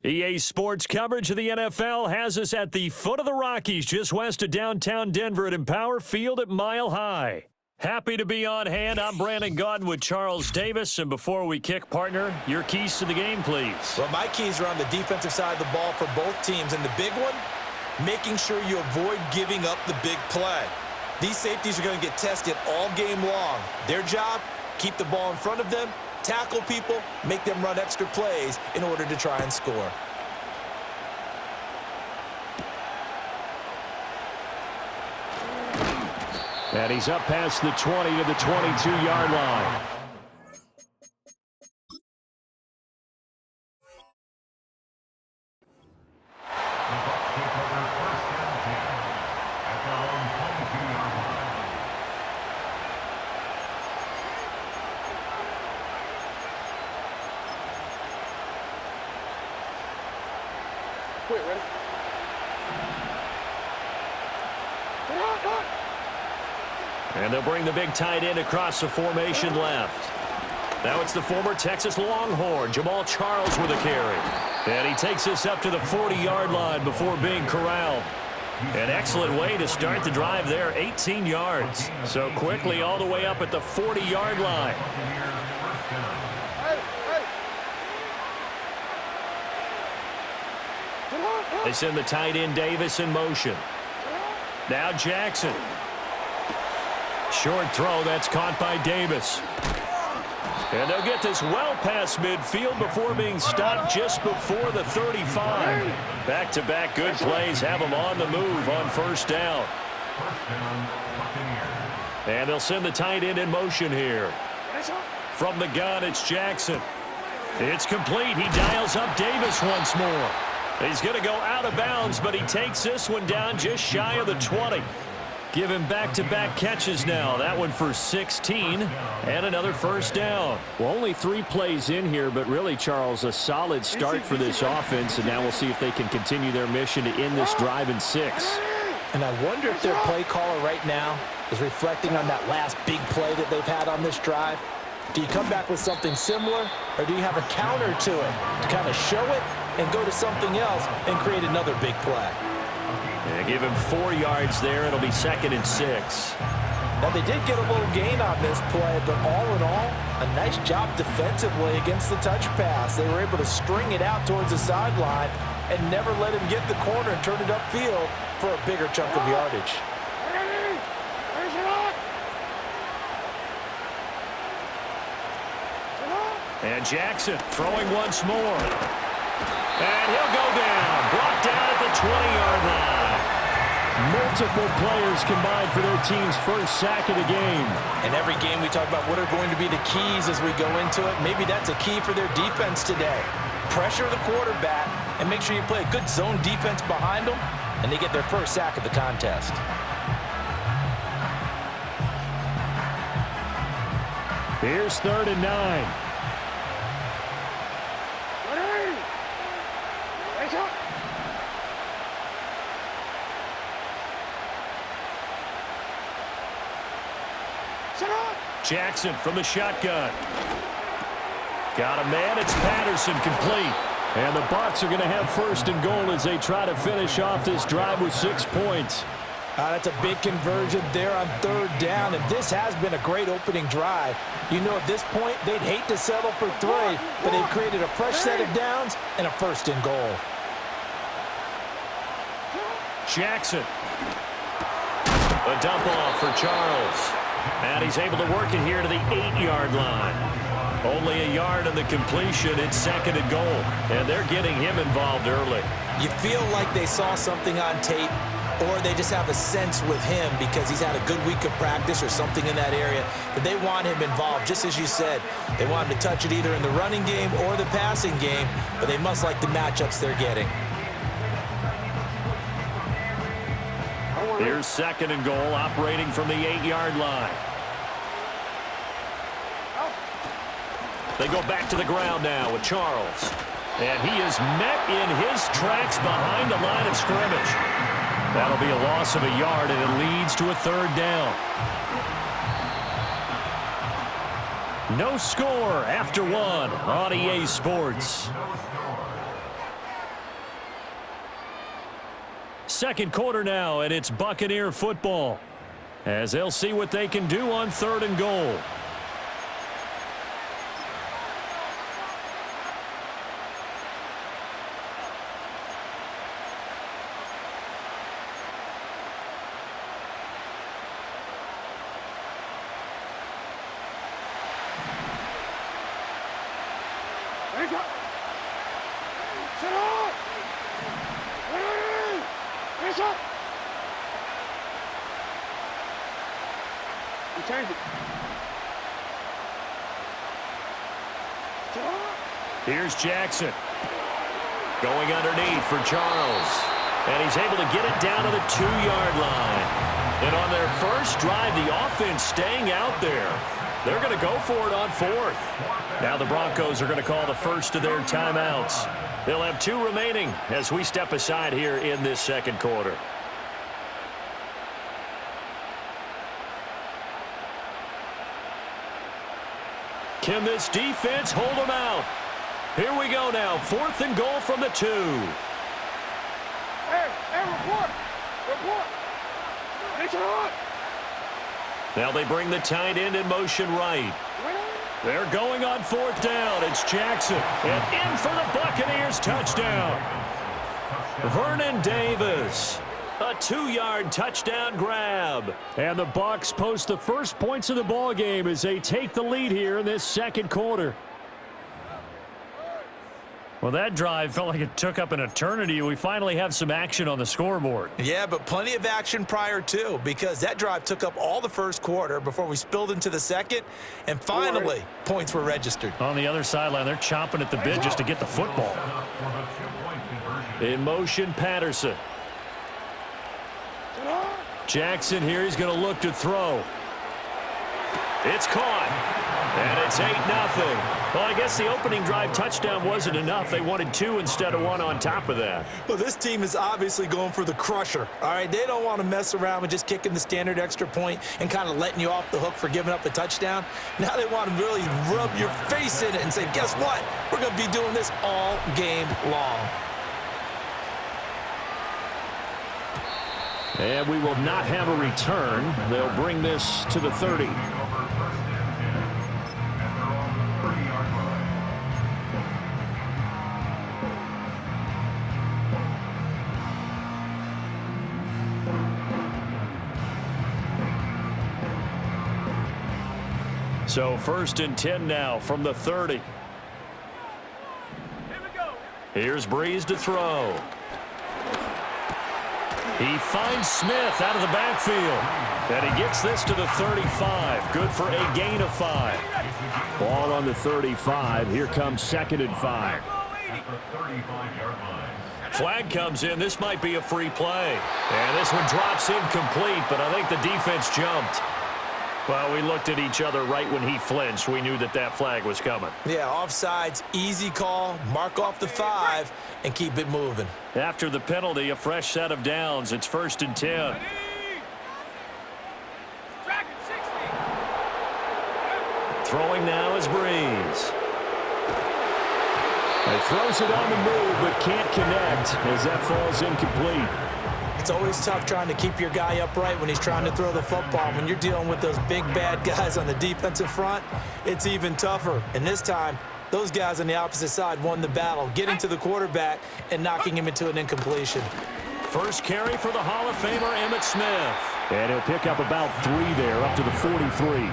EA Sports coverage of the NFL has us at the foot of the Rockies, just west of downtown Denver at Empower Field at Mile High. Happy to be on hand. I'm Brandon Gaudin with Charles Davis. And before we kick, partner, your keys to the game, please. Well, my keys are on the defensive side of the ball for both teams. And the big one, making sure you avoid giving up the big play. These safeties are going to get tested all game long. Their job, keep the ball in front of them, tackle people, make them run extra plays in order to try and score. And he's up past the 20 to the 22-yard line. Wait, ready? And they'll bring the big tight end across the formation left. Now it's the former Texas Longhorn, Jamaal Charles with a carry. And he takes us up to the 40-yard line before being corralled. An excellent way to start the drive there, 18 yards. So quickly all the way up at the 40-yard line. They send the tight end Davis in motion. Now Jackson. Short throw, that's caught by Davis. And they'll get this well past midfield before being stopped just before the 35. Back-to-back good plays have them on the move on first down. And they'll send the tight end in motion here. From the gun, it's Jackson. It's complete. He dials up Davis once more. He's going to go out of bounds, but he takes this one down just shy of the 20. Give him back-to-back catches now. That one for 16 and another first down. Well, only 3 plays in here, but really, Charles, a solid start for this offense, and now we'll see if they can continue their mission to end this drive in 6. And I wonder if their play caller right now is reflecting on that last big play that they've had on this drive. Do you come back with something similar, or do you have a counter to it to kind of show it and go to something else and create another big play? And give him 4 yards there. It'll be 2nd and 6. Now, they did get a little gain on this play, but all in all, a nice job defensively against the touch pass. They were able to string it out towards the sideline and never let him get the corner and turn it upfield for a bigger chunk of yardage. And Jackson throwing once more. And he'll go down. Brought down at the 20-yard line. Multiple players combined for their team's first sack of the game. And every game we talk about what are going to be the keys as we go into it. Maybe that's a key for their defense today. Pressure the quarterback and make sure you play a good zone defense behind them, and they get their first sack of the contest. Here's 3rd and 9. Jackson from the shotgun. Got a man. It's Patterson, complete. And the Bucs are going to have 1st and goal as they try to finish off this drive with 6 points. That's a big conversion there on 3rd down, and this has been a great opening drive. You know, at this point, they'd hate to settle for 3, but they've created a fresh set of downs and a 1st and goal. Jackson. A dump off for Charles. And he's able to work it here to the 8-yard line. Only a yard on the completion. It's 2nd and goal. And they're getting him involved early. You feel like they saw something on tape, or they just have a sense with him because he's had a good week of practice or something in that area, that they want him involved, just as you said. They want him to touch it either in the running game or the passing game, but they must like the matchups they're getting. Here's 2nd and goal, operating from the 8-yard line. They go back to the ground now with Charles. And he is met in his tracks behind the line of scrimmage. That'll be a loss of a yard, and it leads to a 3rd down. No score after 1 on EA Sports. second quarter now, and it's Buccaneer football, as they'll see what they can do on 3rd and goal. Hands up. Sit up. Hands up. You change it. Sit up. Here's Jackson. Going underneath for Charles. And he's able to get it down to the 2-yard line. And on their first drive, the offense staying out there. They're going to go for it on 4th. Now the Broncos are going to call the first of their timeouts. They'll have 2 remaining as we step aside here in this second quarter. Can this defense hold them out? Here we go now. 4th and goal from the 2. Hey, report. Report. Hands up. Now they bring the tight end in motion right. They're going on 4th down. It's Jackson. And in for the Buccaneers touchdown. Vernon Davis. A 2-yard touchdown grab. And the Bucs post the first points of the ball game as they take the lead here in this second quarter. Well, that drive felt like it took up an eternity. We finally have some action on the scoreboard. Yeah, but plenty of action prior to, because that drive took up all the first quarter before we spilled into the second, and finally, points were registered. On the other sideline, they're chomping at the bit just to get the football. In motion, Patterson. Jackson here, he's going to look to throw. It's caught. And it's 8-0. Well, I guess the opening drive touchdown wasn't enough. They wanted 2 instead of 1 on top of that. Well, this team is obviously going for the crusher. All right, they don't want to mess around with just kicking the standard extra point and kind of letting you off the hook for giving up a touchdown. Now they want to really rub your face in it and say, guess what? We're going to be doing this all game long. And we will not have a return. They'll bring this to the 30. So 1st and 10 now from the 30. Here we go. Here's Breeze to throw. He finds Smith out of the backfield. And he gets this to the 35. Good for a gain of 5. Ball on the 35. Here comes 2nd and 5. Flag comes in. This might be a free play. And this one drops incomplete, but I think the defense jumped. Well, we looked at each other right when he flinched. We knew that that flag was coming. Yeah, offsides, easy call, mark off the 5, and keep it moving. After the penalty, a fresh set of downs. It's 1st and 10. Throwing now is Breeze. He throws it on the move, but can't connect as that falls incomplete. It's always tough trying to keep your guy upright when he's trying to throw the football. When you're dealing with those big, bad guys on the defensive front, it's even tougher. And this time, those guys on the opposite side won the battle, getting to the quarterback and knocking him into an incompletion. First carry for the Hall of Famer, Emmitt Smith. And he'll pick up about 3 there, up to the 43.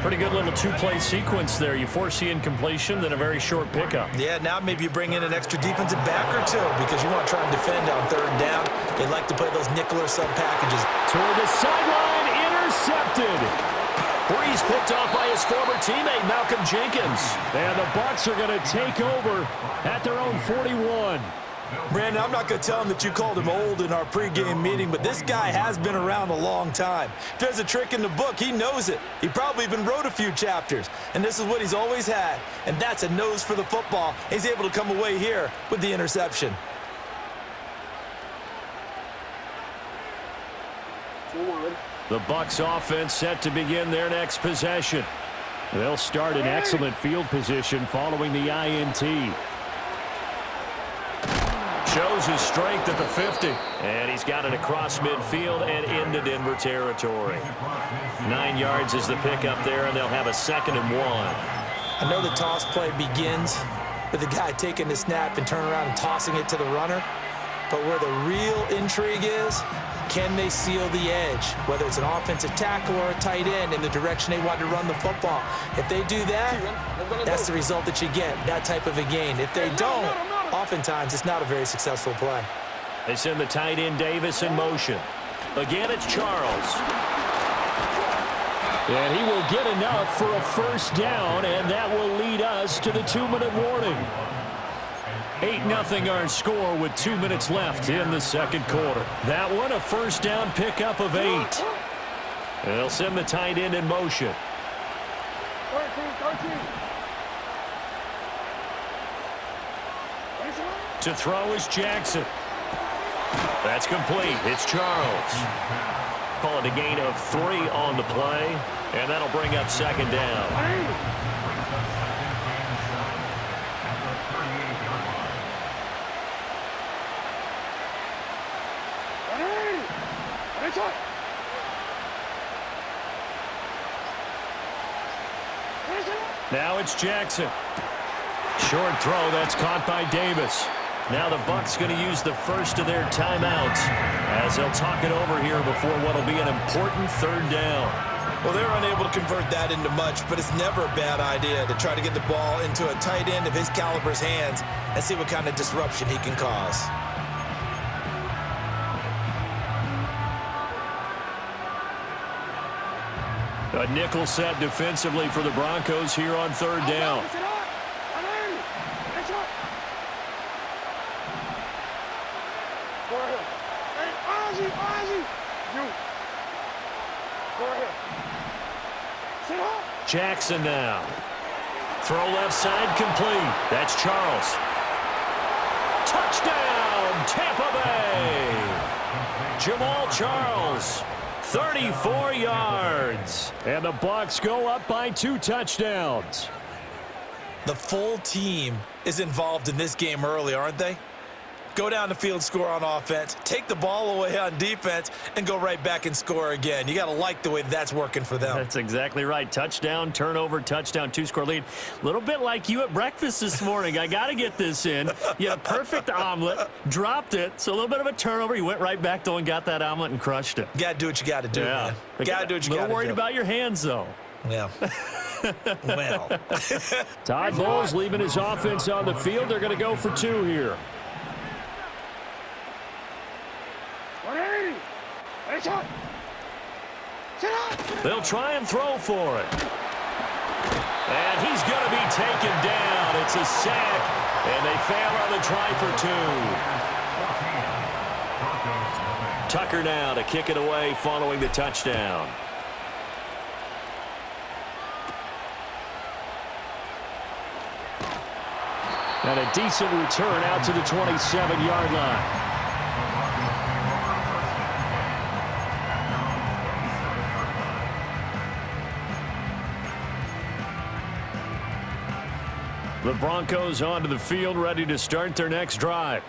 Pretty good little 2-play sequence there. You force the incompletion, then a very short pickup. Yeah, now maybe you bring in an extra defensive back or 2 because you want to try and defend on 3rd down. They like to play those nickel or sub packages. Toward the sideline, intercepted. Breeze picked off by his former teammate, Malcolm Jenkins. And the Bucs are going to take over at their own 41. Brandon, I'm not going to tell him that you called him old in our pregame meeting, but this guy has been around a long time. If there's a trick in the book, he knows it. He probably even wrote a few chapters, and this is what he's always had, and that's a nose for the football. He's able to come away here with the interception. The Bucs offense set to begin their next possession. They'll start in excellent field position following the INT. Shows his strength at the 50. And he's got it across midfield and into Denver territory. 9 yards is the pickup there, and they'll have a 2nd and 1. I know the toss play begins with the guy taking the snap and turning around and tossing it to the runner. But where the real intrigue is, can they seal the edge, whether it's an offensive tackle or a tight end in the direction they want to run the football? If they do that, that's the result that you get, that type of a gain. If they don't, oftentimes it's not a very successful play. They send the tight end Davis in motion. Again, it's Charles. And he will get enough for a first down, and that will lead us to the 2-minute warning. 8-0 our score with 2 minutes left in the second quarter. That one, a first down pickup of 8. They'll send the tight end in motion. 13. To throw is Jackson. That's complete. It's Charles. Call it a gain of 3 on the play, and that'll bring up 2nd down. Now it's Jackson. Short throw, that's caught by Davis. Now the Bucs going to use the first of their timeouts as they'll talk it over here before what will be an important 3rd down. Well, they're unable to convert that into much, but it's never a bad idea to try to get the ball into a tight end of his caliber's hands and see what kind of disruption he can cause. A nickel set defensively for the Broncos here on 3rd down. Jackson now. Throw left side complete. That's Charles. Touchdown, Tampa Bay. Jamal Charles. 34 yards. And the Bucs go up by 2 touchdowns. The full team is involved in this game early, aren't they? Go down the field, score on offense, take the ball away on defense, and go right back and score again. You got to like the way that's working for them. That's exactly right. Touchdown, turnover, touchdown, 2-score lead. A little bit like you at breakfast this morning. I got to get this in. You had a perfect omelet, dropped it, so a little bit of a turnover. You went right back, though, and got that omelet and crushed it. You got to do what you got to do, man. You got to do what you got to do. A little worried about your hands, though. Yeah. Well. Todd Bowles leaving his offense on the field. They're going to go for 2 here. 180. They'll try and throw for it. And he's going to be taken down. It's a sack, and they fail on the try for 2. Tucker now to kick it away following the touchdown. And a decent return out to the 27-yard line. The Broncos onto the field, ready to start their next drive.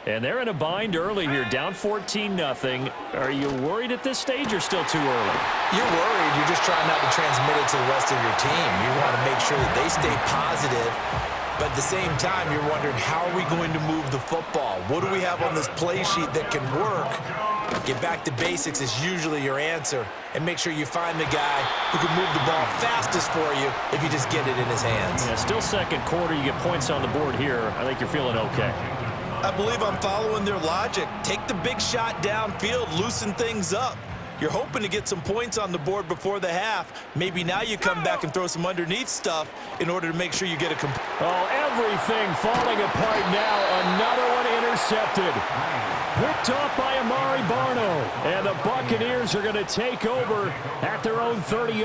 And they're in a bind early here, down 14-0. Are you worried at this stage or still too early? You're worried. You're just trying not to transmit it to the rest of your team. You want to make sure that they stay positive. But at the same time, you're wondering, how are we going to move the football? What do we have on this play sheet that can work? Get back to basics is usually your answer. And make sure you find the guy who can move the ball fastest for you if you just get it in his hands. Yeah, still second quarter. You get points on the board here. I think you're feeling okay. I believe I'm following their logic. Take the big shot downfield, loosen things up. You're hoping to get some points on the board before the half. Maybe now you come back and throw some underneath stuff in order to make sure you get a Oh, everything falling apart now. Another one intercepted. Picked off by Amari Barno. And the Buccaneers are going to take over at their own 30-yard